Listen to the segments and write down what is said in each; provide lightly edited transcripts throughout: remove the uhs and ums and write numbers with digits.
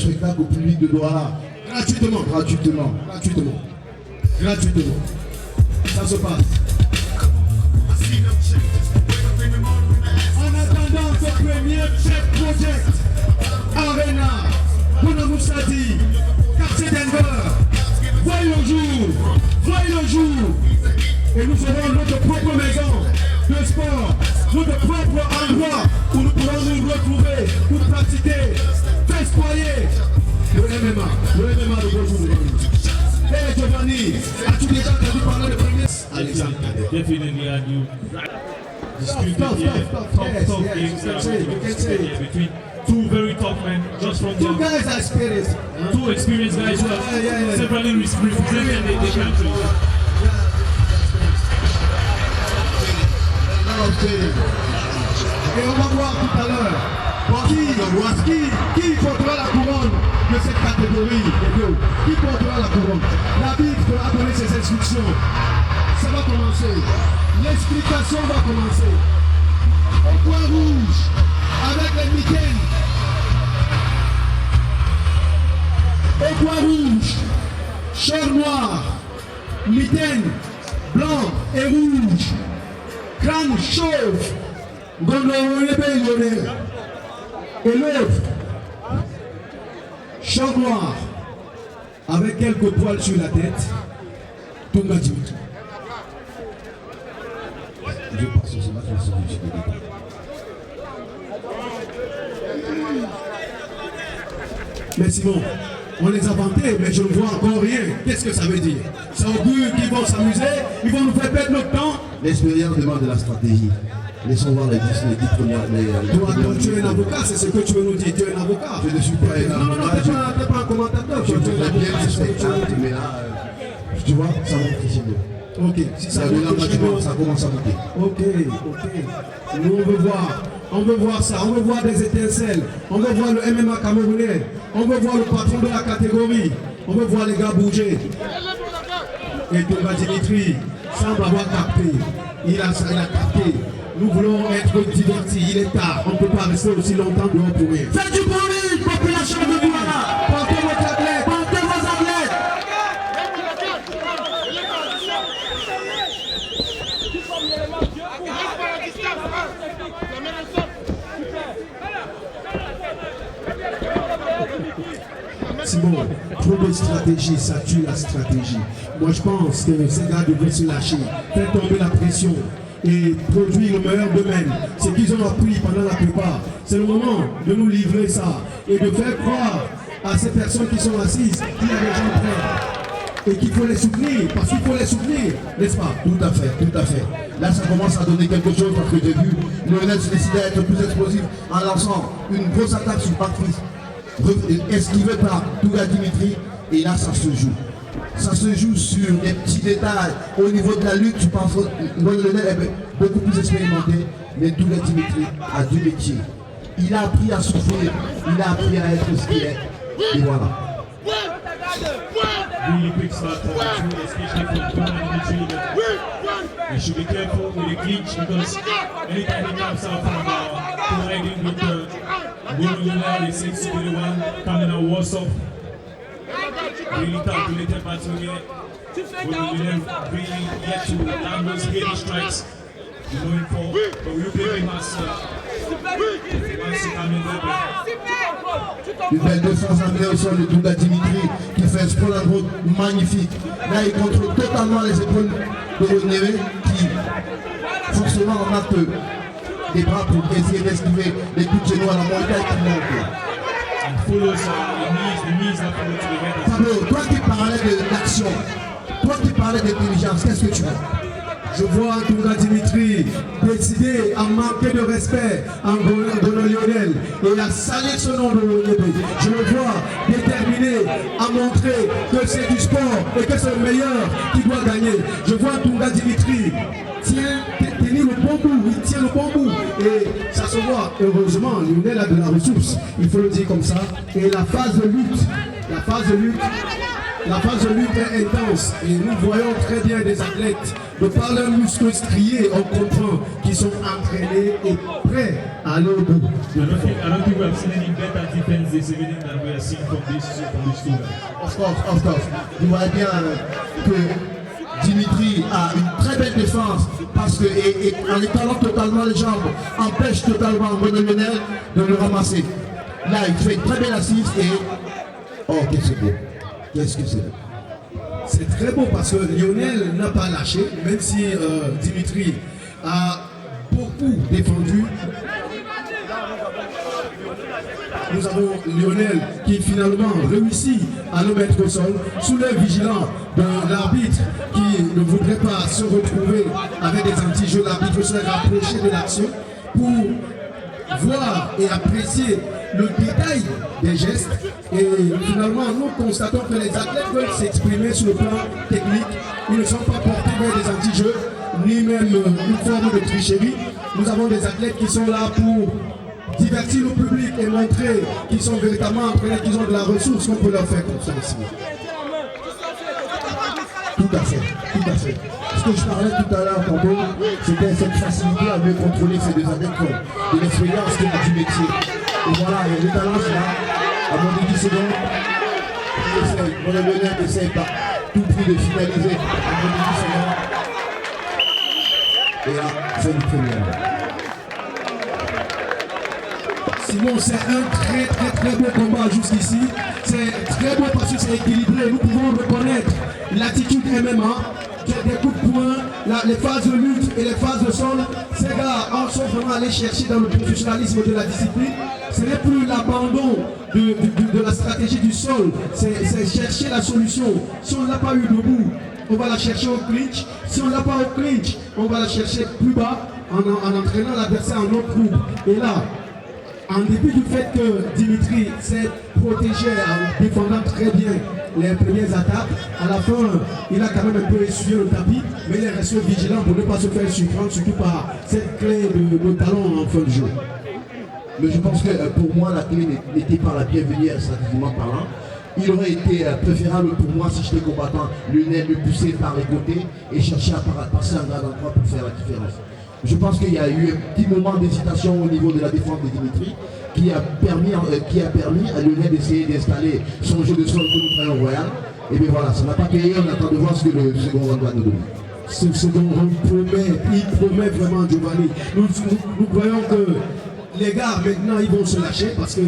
spectacle au public de Douala. Gratuitement. Gratuitement. Gratuitement. Gratuitement. Ça se passe. En attendant ce premier Check Project, Arena, Bruno Moussadi, quartier Denver, voyons le jour. Et nous aurons notre propre maison de sport, notre propre endroit où nous pourrons nous retrouver pour pratiquer, festoyer le MMA de bonjour. Hey Giovanni, as-tu déjà entendu parler de premier Alexandre Cadet? Definitely a new disputed top games that are going to be disputed here between two very tough men, just from Two guys are experienced. two experienced guys who have severally represented their country. Et on va voir tout à l'heure qui portera la couronne de cette catégorie. Qui portera la couronne? L'arbitre a donné ses instructions. Ça va commencer. L'explication va commencer. Au point rouge, avec les mitaines. Au point rouge, short noir, mitaine, blanc et rouge. Crâne chauve, et l'autre, champ noir, avec quelques poils sur la tête, Tonga Dimitri. Je passe ce match sur le débat. Mais Simon, on les a vantés, mais je ne vois encore rien. Qu'est-ce que ça veut dire? Ça augure qu'ils vont s'amuser, ils vont nous faire perdre notre temps. L'expérience demande de la stratégie. Laissons voir les 10 premières. Toi, tu es un avocat, c'est ce que tu veux nous dire. Tu es un avocat. Je ne suis pas un avocat. Non, tu n'es pas un commentateur. Je voudrais bien le spectacle, mais là, tu vois, ça monte ici. Ok, si ça commence à monter. Ok. Nous, on veut voir ça. On veut voir des étincelles. On veut voir le MMA camerounais. On veut voir le patron de la catégorie. On veut voir les gars bouger. Et Tonga Dimitri semble avoir capté. Il a capté. Nous voulons être divertis. Il est tard. On ne peut pas rester aussi longtemps dehors pour rien. Faites du bruit, population de Douala. Portez vos tablettes. Portez vos tablettes. Simon, trop de stratégie, ça tue la stratégie. Moi je pense que ces gars devraient se lâcher, faire tomber la pression et produire le meilleur d'eux-mêmes. Ce qu'ils ont appris pendant la prépa, c'est le moment de nous livrer ça et de faire croire à ces personnes qui sont assises qu'il y a des gens prêts et qu'il faut les soutenir, parce qu'il faut les soutenir, n'est-ce pas? Tout à fait. Là, ça commence à donner quelque chose parce que j'ai vu Lionel se décider à être plus explosif en lançant une grosse attaque sur Patrice, esquivé par Tonga Dimitri, et là, ça se joue. Ça se joue sur des petits détails. Au niveau de la lutte, tu penses que Lionel est beaucoup plus expérimenté, mais Tonga Dimitri a du métier. Il a appris à souffrir, il a appris à être ce qu'il est, et voilà. Really quick start for two, especially from Tonga Dimitri. You should be careful with the clinch because anytime he comes out from colliding with the Lionel, he seems to be the one coming out worse off. Really calculated by Tonga. Lionel really yet to land those heavy strikes you're going for. But we play him as once he comes in there. Une belle défense amenée au sol de Tonga Dimitri qui fait un sport magnifique. Là, il contrôle totalement les épaules de Rodney qui forcément en marque des bras pour essayer d'esquiver les coups de genoux à la montagne qui monte. Pablo, toi qui parlais d'action, toi qui parlais d'intelligence, qu'est-ce que tu vois? Je vois Tonga Dimitri décidé à manquer de respect en donnant Lionel et à salir ce nom de Lionel. Je le vois déterminé à montrer que c'est du sport et que c'est le meilleur qui doit gagner. Je vois Tonga Dimitri tenir le bon bout, il tient le bon bout et ça se voit. Heureusement, Lionel a de la ressource, il faut le dire comme ça. Et la phase de lutte La phase de lutte est intense et nous voyons très bien des athlètes de par leurs muscles striés, on comprend qu'ils sont entraînés et prêts à aller au bout. I don't think we have seen any better defense this evening than we have seen from these two guys. Of course. Vous voyez bien que Dimitri a une très belle défense parce que, et en étalant totalement les jambes, empêche totalement Lionel de le ramasser. Là, il fait une très belle assise et... Oh, qu'est-ce que c'est beau. Qu'est-ce que c'est beau. C'est très beau parce que Lionel n'a pas lâché, même si Dimitri a beaucoup défendu. Nous avons Lionel qui finalement réussit à le mettre au sol sous l'œil vigilant de l'arbitre qui ne voudrait pas se retrouver avec des anti-jeux. L'arbitre s'est rapproché de l'action pour voir et apprécier le détail des gestes. Et finalement, nous constatons que les athlètes veulent s'exprimer sur le plan technique. Ils ne sont pas portés vers des anti-jeux, ni même une forme de tricherie. Nous avons des athlètes qui sont là pour divertir le public et montrer qu'ils sont véritablement entraînés, qu'ils ont de la ressource qu'on peut leur faire confiance. Tout à fait. Ce que je parlais tout à l'heure, tantôt, c'était cette facilité à mieux contrôler ces deux athlètes qui ont de l'expérience qui ont du métier. Et voilà, le talent c'est là, à moins de 10 secondes, mon Lionel essaie par tout prix de finaliser à moins de 10 secondes. Et là, c'est une première. Simon, c'est un très beau combat jusqu'ici. C'est très beau parce que c'est équilibré. Nous pouvons reconnaître l'attitude MMA, des coups de poing, les phases de lutte et les phases de sol. Ces gars sont vraiment allés chercher dans le professionnalisme de la discipline. Ce n'est plus l'abandon de la stratégie du sol, c'est chercher la solution. Si on ne l'a pas eu debout, on va la chercher au clinch. Si on ne l'a pas au clinch, on va la chercher plus bas en entraînant l'adversaire en autre groupe. Et là, en dépit du fait que Dimitri s'est protégé en défendant très bien les premières attaques, à la fin, il a quand même un peu essuyé le tapis, mais il est resté vigilant pour ne pas se faire surprendre, surtout par cette clé de talon en fin de jeu. Mais je pense que pour moi, la clé n'était pas la bienvenue stratégiquement parlant. Il aurait été préférable pour moi, si j'étais combattant, Lionel me pousser par les côtés et chercher à passer un grade en croix pour faire la différence. Je pense qu'il y a eu un petit moment d'hésitation au niveau de la défense de Dimitri qui a permis à Lionel d'essayer d'installer son jeu de sol que nous prenons royal. Et bien voilà, ça n'a pas payé, on attend de voir ce que le second round va nous donner. Ce second round promet vraiment Giovanni. Nous croyons que les gars maintenant ils vont se lâcher parce que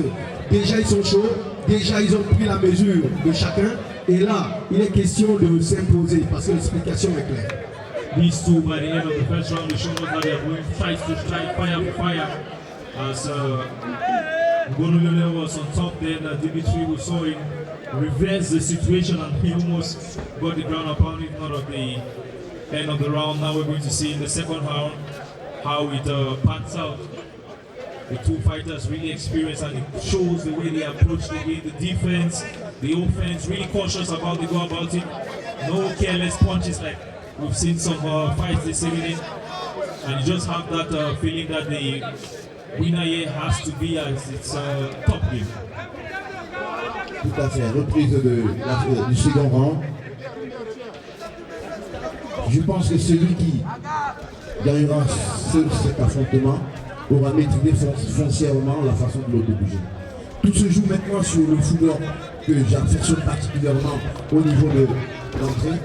déjà ils sont chauds, déjà ils ont pris la mesure de chacun. Et là, il est question de s'imposer parce que l'explication est claire. These two, by the end of the first round, they showed us that they are going fight to strike, fire for fire. As Lionel was on top, then Dimitri we saw him reverse the situation and he almost got the ground upon him out of the end of the round. Now we're going to see in the second round how it pans out. The two fighters really experienced and it shows the way they approach the game, the defense, the offense, really cautious about the go about it. No careless punches like we've seen some fights this evening, and you just have that feeling that the winner here has to be as its top game. Tout à fait, reprise du second round. Je pense que celui qui gagnera cet affrontement aura maîtrisé foncièrement la façon de l'autre bouger. Tout se joue maintenant sur le football que j'affectionne particulièrement au niveau de l'entrée.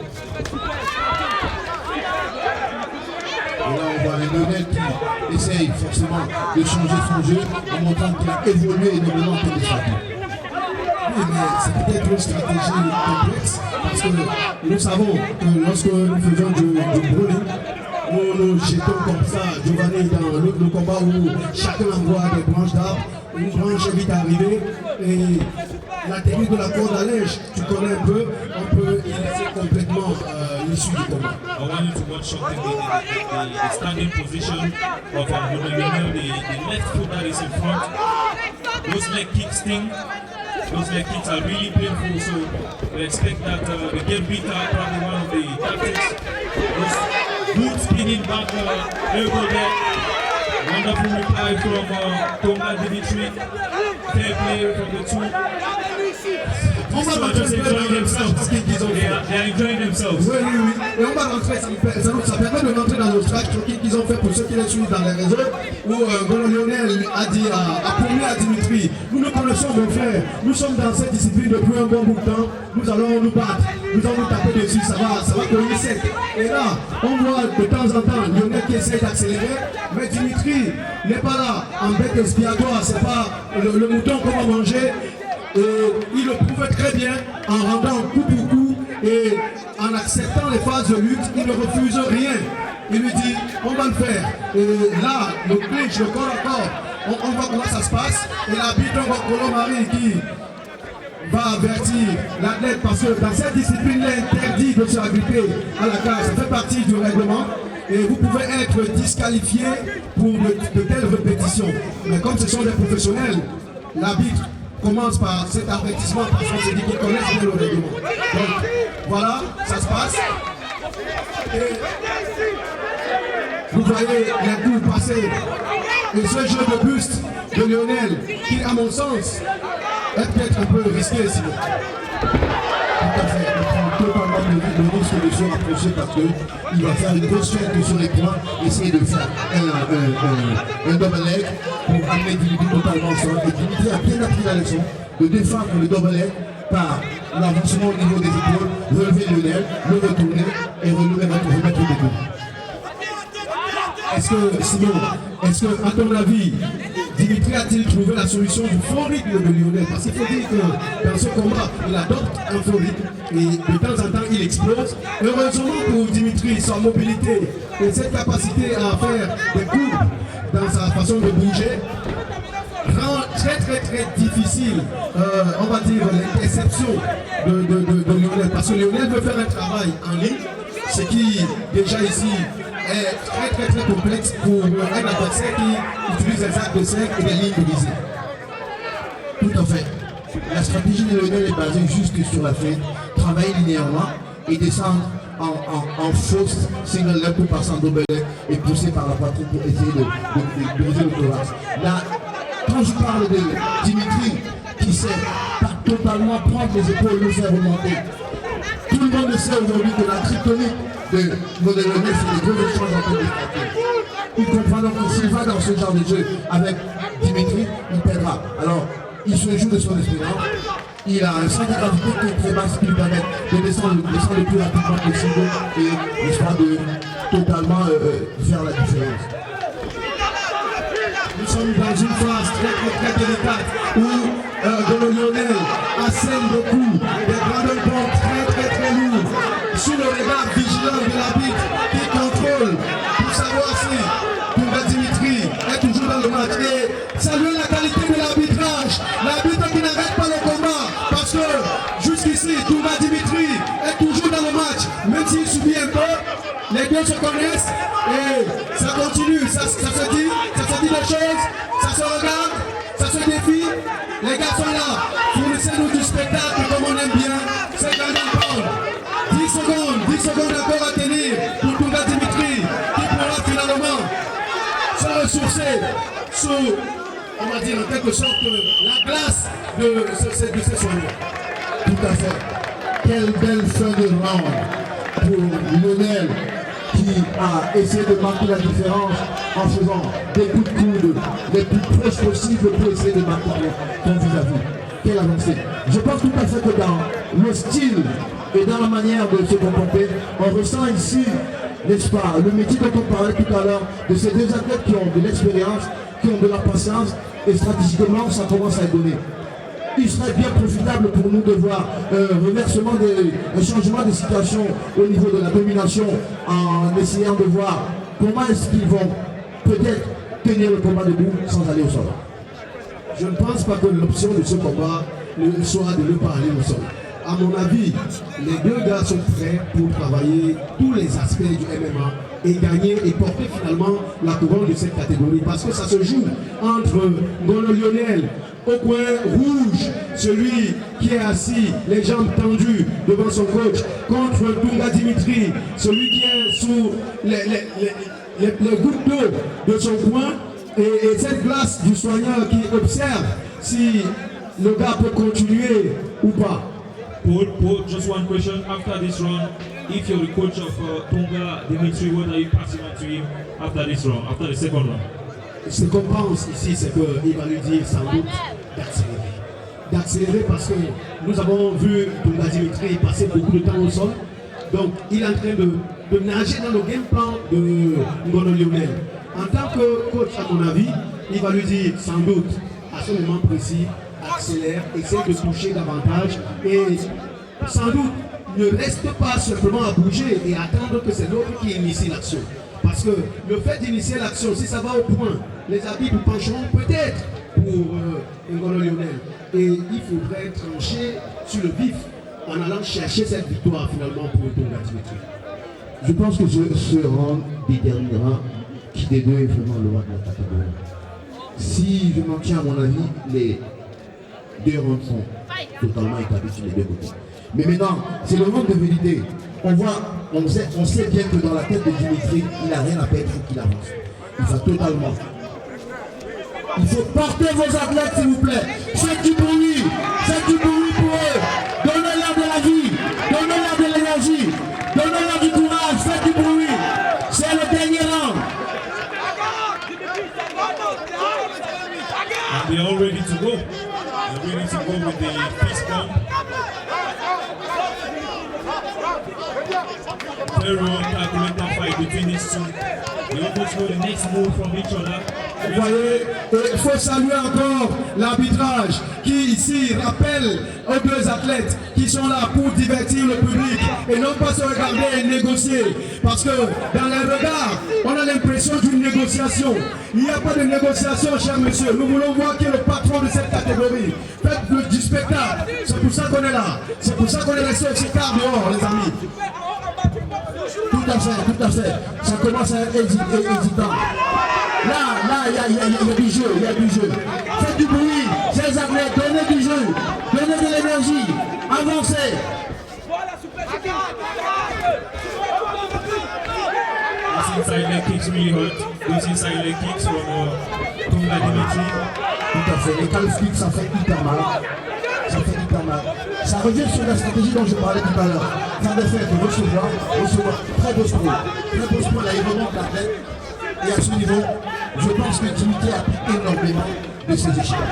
Et là, on voit un Lionel qui essaye forcément de changer son jeu en montrant qu'il a évolué énormément pour les stratégies. Oui, mais c'est peut-être une stratégie complexe parce que nous savons que lorsque nous faisons du bowling, nous jetons comme ça Giovanni dans le combat où chacun envoie des branches d'arbres, une branche est vite arrivée et la technique de la corde à linge, tu connais un peu, on peut laisser complètement l'issue du combat. I want you to watch something, the standing position of Lionel, the left foot that is in front. Those leg kicks sting. Those leg kicks are really painful, so we expect that they get beat out, probably one of the tactics. Those boot spinning back elbow there. Wonderful reply from Tonga Dimitri. Fair play from the two. On va just enjoying themselves. yourselves. Oui, oui, oui. Et on va rentrer, ça permet de rentrer dans le track qu'ils ont fait pour ceux qui les suivent dans les réseaux, où Lionel a dit à Dimitri, nous nous connaissons mon frère, nous sommes dans cette discipline depuis un bon bout de temps, nous allons nous battre, nous allons nous taper dessus, ça va cogner sec. Et là, on voit de temps en temps Lionel qui essaie d'accélérer, mais Dimitri n'est pas là en bec expiatoire, c'est pas le mouton qu'on va manger. Et il le prouvait très bien en rendant coup pour coup et en acceptant les phases de lutte, il ne refuse rien. Il lui dit, on va le faire. Et là, le clinch, le corps à corps, on voit comment ça se passe. Et l'arbitre, on voit Colomari qui va avertir l'athlète parce que dans cette discipline, il est interdit de se agripper à la cage. Ça fait partie du règlement. Et vous pouvez être disqualifié pour de telles répétitions. Mais comme ce sont des professionnels, l'arbitre commence par cet avertissement parce qu'on se dit qu'ils connaissent bien le règlement. Donc voilà, ça se passe. Et vous voyez les coups passer. Et ce jeu de buste de Lionel, qui à mon sens est peut-être un peu risqué sinon. Tout à fait, on prend totalement le risque de se rapprocher parce qu'il va faire une grosse fête sur les points, essayer de faire un double leg pour amener Dimitri totalement au sol. Et Dimitri a bien appris la leçon de défendre le double leg par l'avancement au niveau des épaules, relever Lionel, le retourner et remettre le debout. Est-ce que, à ton avis, Dimitri a-t-il trouvé la solution du faux rythme de Lionel? Parce qu'il faut dire que dans ce combat, il adopte un faux rythme et de temps en temps, il explose. Heureusement pour Dimitri, sa mobilité et cette capacité à faire des coups dans sa façon de bouger rend très difficile, on va dire, l'interception de Lionel. Parce que Lionel veut faire un travail en ligne, ce qui, déjà ici, est très complexe pour un adversaire qui utilise des arcs de 5 et des lignes brisées. Tout à fait. La stratégie de Lionel est basée juste sur la fête, travailler linéairement et descendre en fausse single leg ou passant double leg et pousser par la poitrine pour essayer de briser le thorax. Là, quand je parle de Dimitri qui sait pas totalement prendre les épaules, le faire remonter, tout le monde sait aujourd'hui que la kryptonite de Modèle Lionel, c'est les gros échanges entre les stratégies. Il comprend donc que s'il va dans ce genre de jeu avec Dimitri, il perdra. Alors, il se joue de son expérience. Il a un centre de gravité qui est très bas, ce qui lui permet de descendre le plus rapidement possible et l'histoire de totalement faire la différence. Nous sommes dans une phase très délicate où Golo Lionel assène beaucoup des grandes bombes très lourdes sous le regard vigilant de l'arbitre qui contrôle pour savoir si Toumba Dimitri est toujours dans le match. Et saluer la qualité de l'arbitrage, l'arbitre qui n'arrête pas le combat parce que jusqu'ici Toumba Dimitri est toujours dans le match, même s'il subit un peu. Les deux se connaissent et ça continue, ça se dit des choses, ça se regarde, ça se défie. Les gars sont là, fournissez-nous du spectacle comme on aime bien. C'est quand même 10 secondes encore à tenir pour Toumba Dimitri qui pourra finalement se ressourcer sous, on va dire en quelque sorte, la glace de ces soignants. Tout à fait. Quelle belle fin de round pour Lionel qui a essayé de marquer la différence en faisant des coups de coude les plus proches possibles pour essayer de marquer ton vis-à-vis. Quelle avancée. Je pense tout à fait que dans le style et dans la manière de se comporter, on ressent ici, n'est-ce pas, le métier dont on parlait tout à l'heure, de ces deux athlètes qui ont de l'expérience, qui ont de la patience, et stratégiquement, ça commence à donner. Il serait bien profitable pour nous de voir un changement de situation au niveau de la domination en essayant de voir comment est-ce qu'ils vont peut-être tenir le combat debout sans aller au sol. Je ne pense pas que l'option de ce combat soit de ne pas aller au sol. À mon avis, les deux gars sont prêts pour travailler tous les aspects du MMA et gagner et porter finalement la couronne de cette catégorie. Parce que ça se joue entre Golo Lionel au coin rouge, celui qui est assis, les jambes tendues devant son coach, contre Toumba Dimitri, celui qui est sous les gouttes d'eau de son coin, et cette glace du soigneur qui observe si le gars peut continuer ou pas. Paul, just one question. After this round, if you're the coach of Tonga Dimitri, what are you passing on to him after this round, after the second round? Ce qu'on pense ici, c'est qu'il va lui dire sans doute d'accélérer. D'accélérer parce que nous avons vu Tonga Dimitri passer beaucoup de temps au sol. Donc il est en train de nager dans le game plan de Ngono Lionel. En tant que coach, à mon avis, il va lui dire sans doute à ce moment précis, accélère, essaie de toucher davantage et sans doute ne reste pas simplement à bouger et attendre que c'est l'autre qui initie l'action. Parce que le fait d'initier l'action, si ça va au point, les arbitres pencheront peut-être pour Ngono Lionel. Et il faudrait trancher sur le vif en allant chercher cette victoire finalement pour Tonga Dimitri. Je pense que ce round déterminera qui des deux est vraiment le roi de la catégorie. Si je m'en tiens à mon avis, les deux rounds sont totalement établis sur les deux côtés. Mais maintenant, c'est le round de vérité. On sait bien que dans la tête de Dimitri, il n'a rien à perdre, il faut qu'il avance. Il va totalement. Il faut porter vos athlètes, s'il vous plaît. Faites du bruit pour eux. Donnez-leur de la vie, donnez-leur de l'énergie, donnez-leur du courage, faites du bruit. C'est le dernier round. And they're all ready to go. They're ready to go with the fist bump. Third round calculator fight between these two. They almost know the next move from each other. Vous voyez, il faut saluer encore l'arbitrage qui ici rappelle aux deux athlètes qui sont là pour divertir le public et non pas se regarder et négocier. Parce que dans les regards, on a l'impression d'une négociation. Il n'y a pas de négociation, cher monsieur. Nous voulons voir qui est le patron de cette catégorie. Faites du spectacle. C'est pour ça qu'on est là. C'est pour ça qu'on est resté aussi tard dehors, les amis. Tout à fait. Ça commence à être hésitant. Là, il y a du jeu, Faites du bruit, chers athlètes, donnez du jeu, donnez de l'énergie, avancez. Those inside leg kicks really hurt. Those inside leg kicks from Tonga Dimitri. Tout à fait, les calf kicks, ça fait hyper mal. Ça revient sur la stratégie dont je parlais tout à l'heure. Faire des fêtes, recevoir, très beau sport. Là, il remonte la tête. Et à ce niveau, je pense que Dimitri a pris énormément de ses échecs.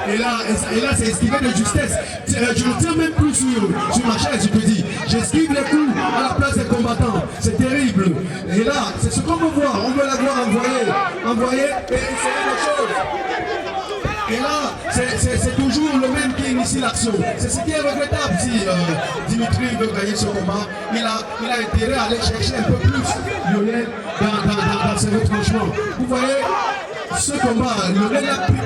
Et là c'est esquivé de justesse. Je ne tiens même plus sur ma chaise, je te dis. J'esquive les coups à la place des combattants. C'est terrible. Et là, c'est ce qu'on veut voir. On veut la voir envoyer et essayer des choses. Et là, c'est toujours le même qui initie l'action. C'est ce qui est regrettable si Dimitri veut gagner ce combat. Il a intérêt à aller chercher un peu plus Lionel dans ses retranchements. Vous voyez, ce combat, Lionel l'a pris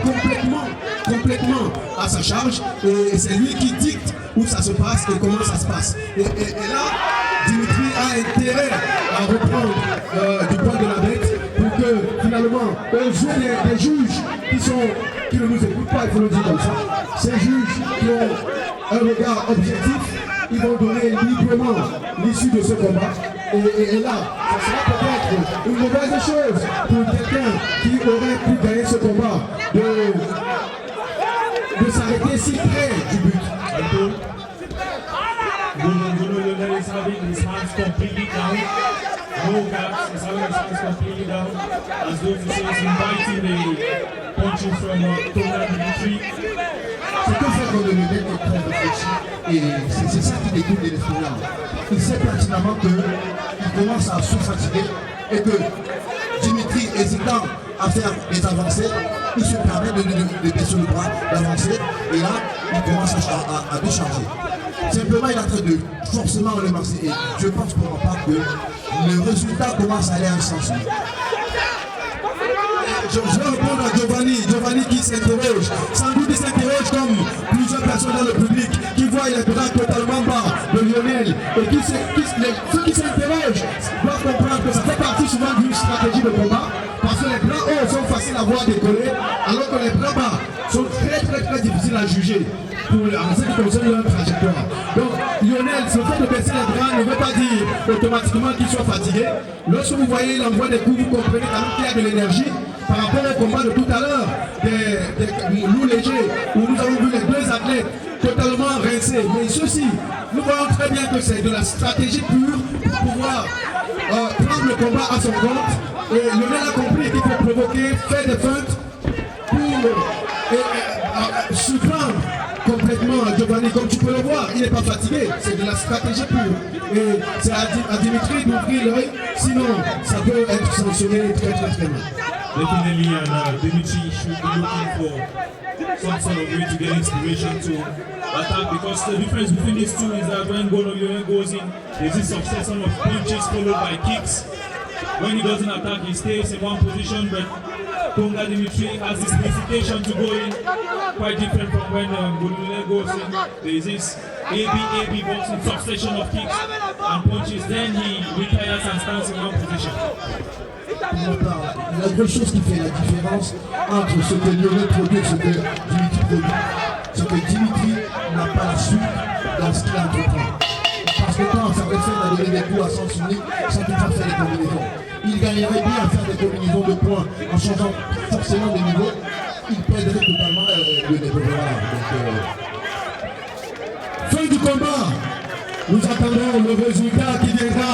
complètement à sa charge. Et c'est lui qui dicte où ça se passe et comment ça se passe. Et là, Dimitri a intérêt à reprendre du poil de la bête pour que finalement, aux yeux des juges qui ne nous écoutent pas, il faut le dire comme ça, ces juges qui ont un regard objectif, ils vont donner librement l'issue de ce combat. Et là, ça sera peut-être une mauvaise chose pour quelqu'un qui aurait pu gagner ce combat de s'arrêter si près du but. Ngono Lionel is having his hands completely down. No gaps, he's having his hands completely down. As though to say he's inviting the punches from Tonga Dimitri. Ce que fait Ngono Lionel est très réfléchi et c'est ça qui découle de l'espoir. Il sait pertinemment qu'il commence à se fatiguer et que Dimitri, hésitant à faire des avancées, il se permet de baisser le bras, d'avancer et là, il commence à décharger. Simplement, il est en train de forcément remercier. Et je pense pour ma part que le résultat commence à aller en sens. Je vais répondre à Giovanni qui s'interroge. Sans doute il s'interroge comme plusieurs personnes dans le public qui voient les bras totalement bas de Lionel. Et ceux qui s'interrogent doivent comprendre que ça fait partie souvent d'une stratégie de combat. Parce que les bras hauts sont faciles à voir décoller, alors que les bras bas sont très difficiles à juger en ce qui concerne leur trajectoire. Donc Lionel, ce fait de baisser les bras ne veut pas dire automatiquement qu'il soit fatigué. Lorsque vous voyez l'envoi des coups, vous comprenez quand même qu'il y a de l'énergie. Par rapport au combat de tout à l'heure, des loups légers, où nous avons vu les deux athlètes totalement rincé. Mais ceci, nous voyons très bien que c'est de la stratégie pure pour pouvoir prendre le combat à son compte. Et Lionel a compris qu'il faut provoquer, faire des feintes pour surprendre complètement Giovanni. Comme tu peux le voir, il n'est pas fatigué. C'est de la stratégie pure. Et c'est à Dimitri d'ouvrir l'œil, sinon ça peut être sanctionné très mal. Definitely, and Dimitri should be looking for some sort of way to get inspiration to attack, because the difference between these two is that when Lionel goes in, there's this succession of punches followed by kicks. When he doesn't attack, he stays in one position, but Tonga Dimitri has this hesitation to go in, quite different from when Lionel goes in. There's this AB boxing succession of kicks and punches, then he retires and stands in one position. La seule chose qui fait la différence entre ce que Lionel produit et ce que Dimitri produit, c'est que Dimitri n'a pas la suite dans ce qu'il entreprend. Parce que quand sa personne a donné des coups à sens unique, sans qu'il fasse des combinaisons. Il gagnerait bien à faire des combinaisons de points en changeant forcément de niveau. Il perdrait totalement le niveau. Fin du combat. Nous attendons le résultat qui viendra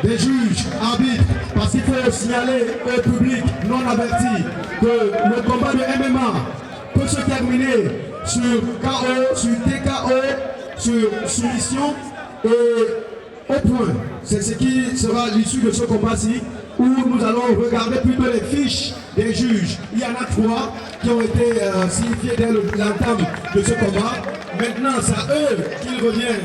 des juges, arbitres, parce qu'il faut signaler au public non averti que le combat de MMA peut se terminer sur KO, sur TKO, sur soumission et au point. C'est ce qui sera l'issue de ce combat-ci, où nous allons regarder plutôt les fiches des juges. Il y en a 3 qui ont été signifiés dès l'entame de ce combat. Maintenant, c'est à eux qu'il revient.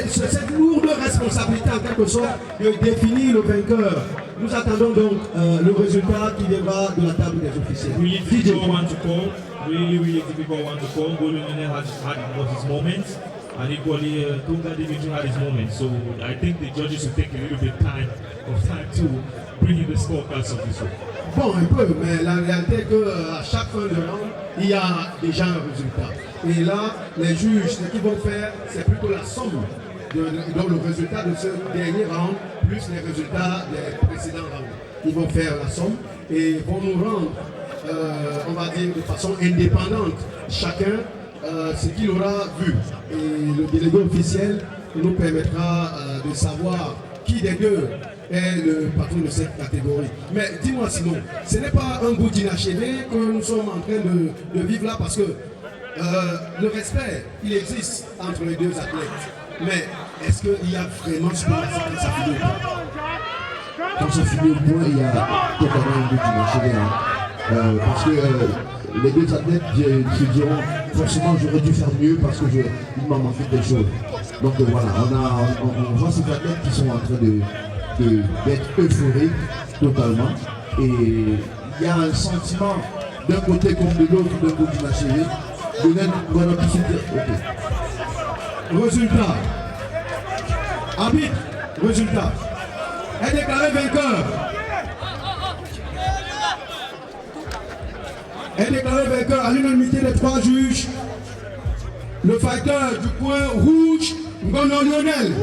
Cette lourde responsabilité en quelque sorte de définir le vainqueur. Nous attendons donc le résultat qui viendra de la table des officiels. Really difficult one to call. Really difficult one to call. Lionel had his moments, and equally Tonga Dimitri had his moments. So I think the judges will take a little bit of time to bring in the scorecards of this one. Bon, un peu, mais la réalité est qu'à chaque fin de round, il y a déjà un résultat. Et là, les juges, ce qu'ils vont faire, c'est plutôt la somme donc le résultat de ce dernier round, plus les résultats des précédents rounds. Ils vont faire la somme et vont nous rendre, on va dire, de façon indépendante, chacun ce qu'il aura vu. Et le délégué officiel nous permettra de savoir qui des deux est le patron de cette catégorie. Mais dis-moi sinon, ce n'est pas un goût d'inachevé que nous sommes en train de vivre là, parce que le respect, il existe entre les deux athlètes. Mais est-ce qu'il y a vraiment ce qu'on a ça finit au point? Quand ça finit au point, il y a totalement un goût d'inachevé. Parce que les deux athlètes se diront forcément j'aurais dû faire mieux parce que il m'a manqué quelque chose. Donc voilà, on voit ces athlètes qui sont en train d'être euphoriques totalement. Et il y a un sentiment d'un côté comme de l'autre, d'un goût d'inachevé. Résultat. Arbitre, résultat. Est déclaré vainqueur. Est déclaré vainqueur à l'unanimité des 3 juges. Le fighter du coin rouge, Ngono Lionel.